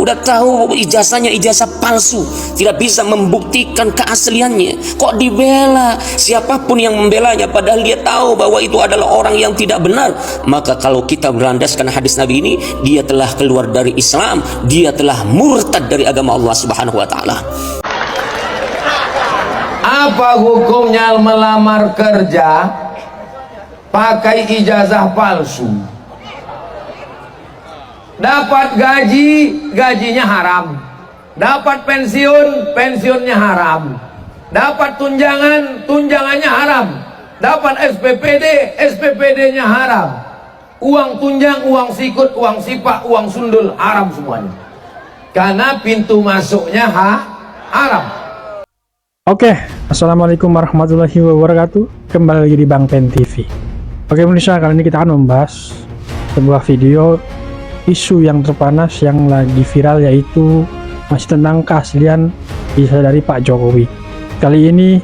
Udah tahu ijazahnya ijazah palsu, tidak bisa membuktikan keasliannya, kok dibela? Siapapun yang membelanya padahal dia tahu bahwa itu adalah orang yang tidak benar. Maka kalau kita berlandaskan hadis Nabi ini, dia telah keluar dari Islam, dia telah murtad dari agama Allah Subhanahu wa taala. Apa hukumnya melamar kerja pakai ijazah palsu? Dapat gaji, gajinya haram. Dapat pensiun, pensiunnya haram. Dapat tunjangan, tunjangannya haram. Dapat SPPD, SPPD-nya haram. Uang tunjang, uang sikut, uang sipak, uang sundul, haram semuanya. Karena pintu masuknya haram. Oke, assalamualaikum warahmatullahi wabarakatuh. Kembali lagi di Bang Pen TV. Oke Indonesia, kali ini kita akan membahas sebuah video isu yang terpanas yang lagi viral, yaitu masih tentang keaslian ijazah dari Pak Jokowi. Kali ini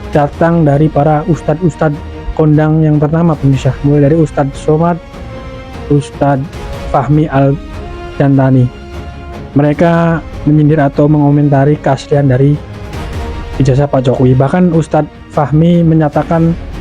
datang dari para ustadz-ustadz kondang yang ternama Indonesia, mulai dari Ustadz Somad, Ustadz Fahmi Al-Jantani. Mereka menyindir atau mengomentari keaslian dari ijazah Pak Jokowi. Bahkan Ustadz Fahmi menyatakan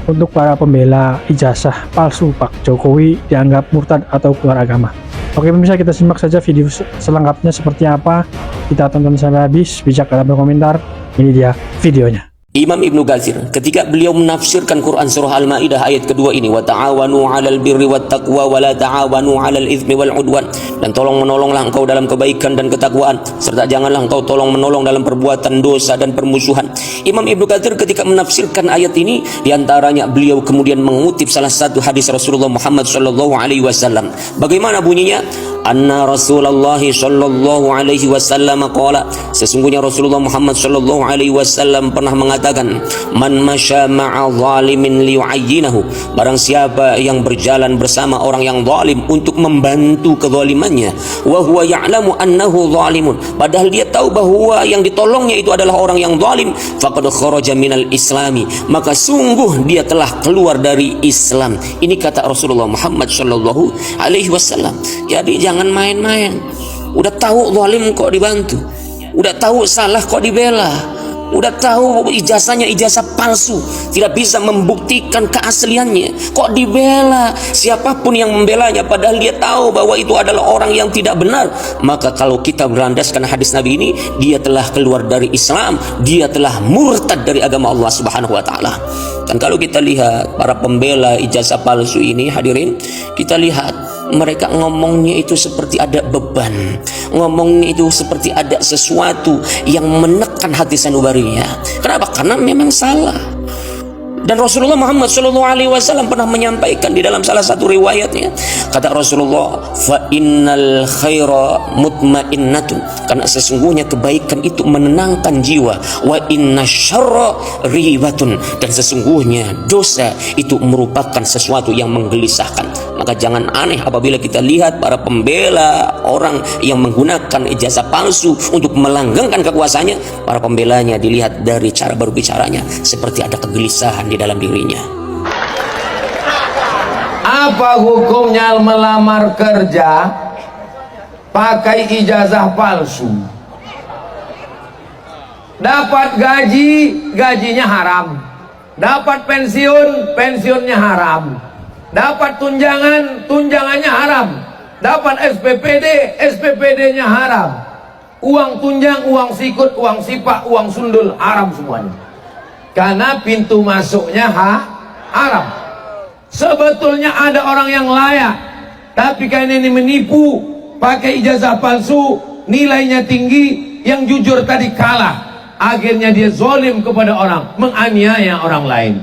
untuk para pembela ijazah palsu Pak Jokowi dianggap murtad atau keluar agama. Oke pemirsa, kita simak saja video selengkapnya seperti apa. Kita tonton sampai habis, bijak dalam berkomentar. Ini dia videonya. Imam Ibnu Katsir ketika beliau menafsirkan Quran surah Al-Maidah ayat kedua ini, wa ta'awanu 'alal birri wat taqwa wa la ta'awanu 'alal itsmi wal 'udwan, dan tolong menolonglah engkau dalam kebaikan dan ketakwaan, serta janganlah engkau tolong menolong dalam perbuatan dosa dan permusuhan. Imam Ibnu Katsir ketika menafsirkan ayat ini, diantaranya beliau kemudian mengutip salah satu hadis Rasulullah Muhammad sallallahu alaihi wasallam. Bagaimana bunyinya? Anna Rasulullah sallallahu alaihi wasallam qala, sesungguhnya Rasulullah Muhammad sallallahu alaihi wasallam pernah mengatakan, man masya ma'a zalimin liyu'ayyinahu, barang siapa yang berjalan bersama orang yang zalim untuk membantu kezalimannya, wa huwa ya'lamu annahu zalimun, padahal dia tahu bahwa yang ditolongnya itu adalah orang yang zalim, faqad kharaja minal islami, maka sungguh dia telah keluar dari Islam. Ini kata Rasulullah Muhammad sallallahu alaihi wasallam. Jadi jangan main-main. Udah tahu zalim kok dibantu, udah tahu salah kok dibela, udah tahu ijazahnya ijazah palsu, tidak bisa membuktikan keasliannya, kok dibela? Siapapun yang membelanya padahal dia tahu bahwa itu adalah orang yang tidak benar. Maka kalau kita berlandaskan hadis Nabi ini, dia telah keluar dari Islam, dia telah murtad dari agama Allah Subhanahu wa taala. Dan kalau kita lihat para pembela ijazah palsu ini, hadirin, kita lihat mereka ngomongnya itu seperti ada beban, ngomongnya itu seperti ada sesuatu yang menekan hati sanubarinya. Kenapa? Karena memang salah. Dan Rasulullah Muhammad SAW pernah menyampaikan di dalam salah satu riwayatnya, kata Rasulullah, fa innal khaira mutmainnatun, karena sesungguhnya kebaikan itu menenangkan jiwa, wa inna syarra ribatun, dan sesungguhnya dosa itu merupakan sesuatu yang menggelisahkan. Maka jangan aneh apabila kita lihat para pembela orang yang menggunakan ijazah palsu untuk melanggengkan kekuasaannya, para pembelanya dilihat dari cara berbicaranya seperti ada kegelisahan di dalam dirinya. Apa hukumnya melamar kerja pakai ijazah palsu? Dapat gaji, gajinya haram. Dapat pensiun, pensiunnya haram. Dapat tunjangan, tunjangannya haram. Dapat SPPD, SPPD-nya haram. Uang tunjang, uang sikut, uang sipak, uang sundul, haram semuanya. Karena pintu masuknya haram. Sebetulnya ada orang yang layak, tapi karena ini menipu, pakai ijazah palsu, nilainya tinggi, yang jujur tadi kalah. Akhirnya dia zalim kepada orang, menganiaya orang lain.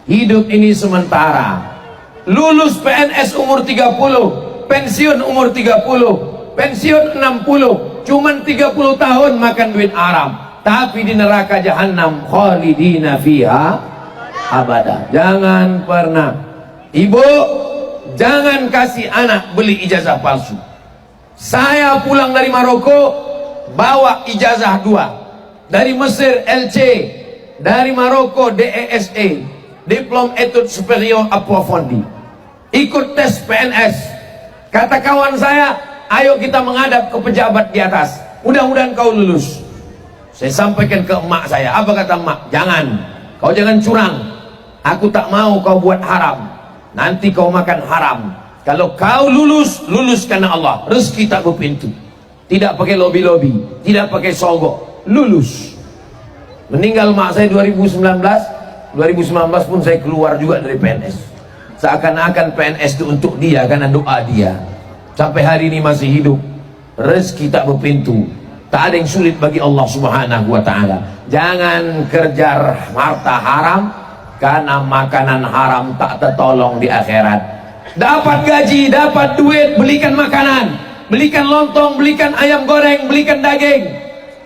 Hidup ini sementara. Lulus PNS umur 30, pensiun umur 30, pensiun 60, cuman 30 tahun makan duit haram, tapi di neraka jahanam khalidina fiha abada. Jangan pernah, ibu, jangan kasih anak beli ijazah palsu. Saya pulang dari Maroko bawa ijazah 2, dari Mesir LC, dari Maroko DESE, Diplom Etudes Superior Approfondi, ikut tes PNS. Kata kawan saya, ayo kita menghadap ke pejabat di atas. Mudah-mudahan kau lulus. Saya sampaikan ke emak saya. Apa kata emak? Jangan. Kau jangan curang. Aku tak mau kau buat haram. Nanti kau makan haram. Kalau kau lulus, lulus karena Allah. Rezeki tak berpintu. Tidak pakai lobi-lobi, tidak pakai sogok. Lulus. Meninggal mak saya 2019 pun saya keluar juga dari PNS. Seakan-akan PNS itu untuk dia, karena doa dia. Sampai hari ini masih hidup. Rezeki tak berpintu. Tak ada yang sulit bagi Allah Subhanahu wa ta'ala. Jangan kejar harta haram, karena makanan haram tak tertolong di akhirat. Dapat gaji, dapat duit, belikan makanan, belikan lontong, belikan ayam goreng, belikan daging,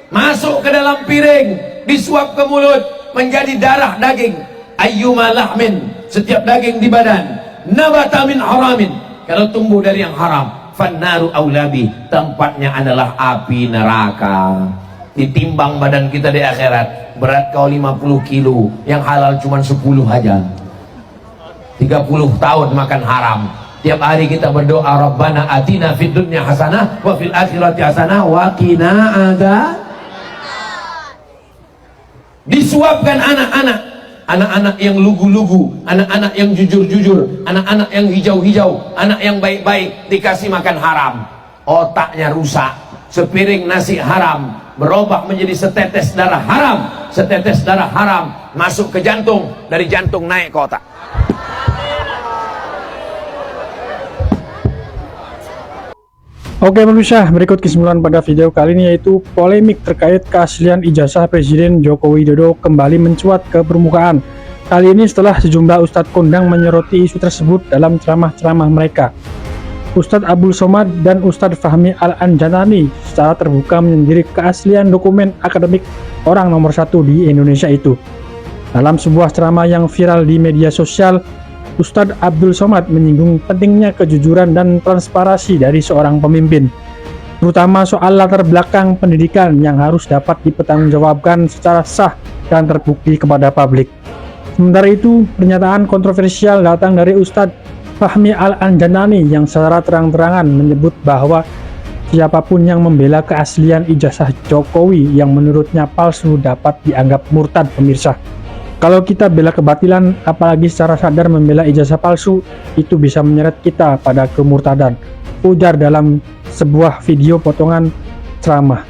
masuk ke dalam piring, disuap ke mulut, menjadi darah daging. Ayyuma lahmin, setiap daging di badan, nabata min haramin, kalau tumbuh dari yang haram, fannaru aulabi, tempatnya adalah api neraka. Ditimbang badan kita di akhirat, berat kau 50 kilo, yang halal cuma 10 aja. 30 tahun makan haram. Tiap hari kita berdoa, Rabbana atina fid dunya hasanah wa fil akhirati hasanah wa qina adzaban. Disuapkan anak-anak yang lugu-lugu, anak-anak yang jujur-jujur, anak-anak yang hijau-hijau, anak yang baik-baik, dikasih makan haram. Otaknya rusak. Sepiring nasi haram berubah menjadi setetes darah haram. Setetes darah haram masuk ke jantung, dari jantung naik ke otak. Oke pemirsa, berikut kesimpulan pada video kali ini, yaitu polemik terkait keaslian ijazah Presiden Joko Widodo kembali mencuat ke permukaan. Kali ini setelah sejumlah ustadz kondang menyoroti isu tersebut dalam ceramah-ceramah mereka. Ustadz Abdul Somad dan Ustadz Fahmi Al-Anjanani secara terbuka menyindir keaslian dokumen akademik orang nomor 1 di Indonesia itu. Dalam sebuah ceramah yang viral di media sosial, Ustadz Abdul Somad menyinggung pentingnya kejujuran dan transparansi dari seorang pemimpin, terutama soal latar belakang pendidikan yang harus dapat dipertanggungjawabkan secara sah dan terbukti kepada publik. Sementara itu, pernyataan kontroversial datang dari Ustadz Fahmi Al-Anjanani yang secara terang-terangan menyebut bahwa siapapun yang membela keaslian ijazah Jokowi yang menurutnya palsu dapat dianggap murtad. Pemirsa, kalau kita bela kebatilan, apalagi secara sadar membela ijazah palsu, itu bisa menyeret kita pada kemurtadan, ujar dalam sebuah video potongan ceramah.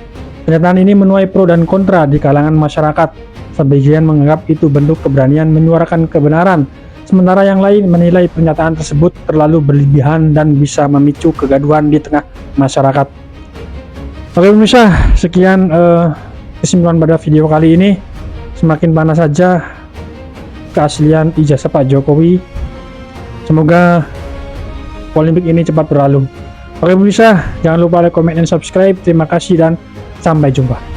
Pernyataan ini menuai pro dan kontra di kalangan masyarakat. Sebagian menganggap itu bentuk keberanian menyuarakan kebenaran, sementara yang lain menilai pernyataan tersebut terlalu berlebihan dan bisa memicu kegaduhan di tengah masyarakat. Oke pemirsa, sekian kesimpulan pada video kali ini. Semakin panas saja keaslian ijazah Pak Jokowi. Semoga polemik ini cepat berlalu. Oke pemirsa, jangan lupa like, comment, dan subscribe. Terima kasih dan sampai jumpa.